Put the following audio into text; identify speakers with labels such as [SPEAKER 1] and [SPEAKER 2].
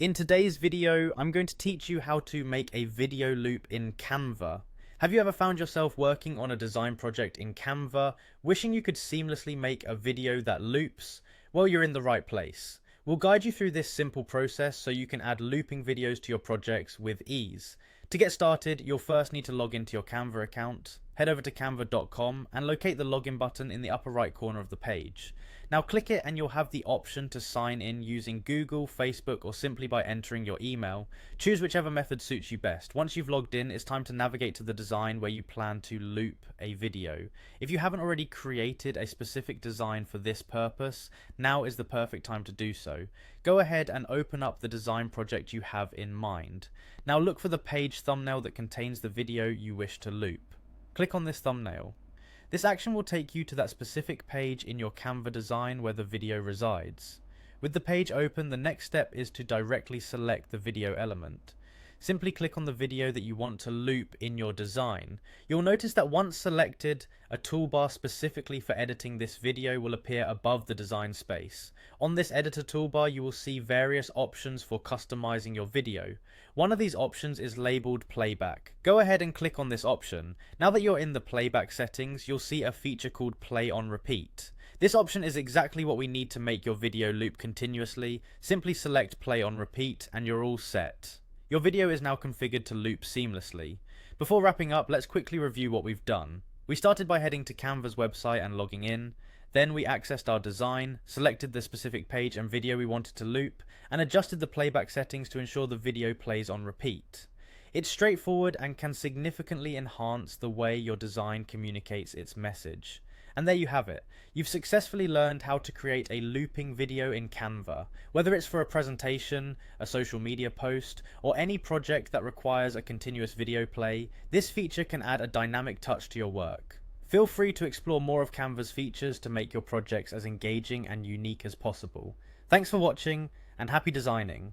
[SPEAKER 1] In today's video, I'm going to teach you how to make a video loop in Canva. Have you ever found yourself working on a design project in Canva, wishing you could seamlessly make a video that loops? Well, you're in the right place. We'll guide you through this simple process so you can add looping videos to your projects with ease. To get started, you'll first need to log into your Canva account. Head over to canva.com and locate the login button in the upper right corner of the page. Now click it and you'll have the option to sign in using Google, Facebook, or simply by entering your email. Choose whichever method suits you best. Once you've logged in, it's time to navigate to the design where you plan to loop a video. If you haven't already created a specific design for this purpose, now is the perfect time to do so. Go ahead and open up the design project you have in mind. Now look for the page thumbnail that contains the video you wish to loop. Click on this thumbnail. This action will take you to that specific page in your Canva design where the video resides. With the page open, the next step is to directly select the video element. Simply click on the video that you want to loop in your design. You'll notice that once selected, a toolbar specifically for editing this video will appear above the design space. On this editor toolbar, you will see various options for customizing your video. One of these options is labeled playback. Go ahead and click on this option. Now that you're in the playback settings, you'll see a feature called play on repeat. This option is exactly what we need to make your video loop continuously. Simply select play on repeat and you're all set. Your video is now configured to loop seamlessly. Before wrapping up, let's quickly review what we've done. We started by heading to Canva's website and logging in. Then we accessed our design, selected the specific page and video we wanted to loop, and adjusted the playback settings to ensure the video plays on repeat. It's straightforward and can significantly enhance the way your design communicates its message. And there you have it. You've successfully learned how to create a looping video in Canva. Whether it's for a presentation, a social media post, or any project that requires a continuous video play, this feature can add a dynamic touch to your work. Feel free to explore more of Canva's features to make your projects as engaging and unique as possible. Thanks for watching, and happy designing!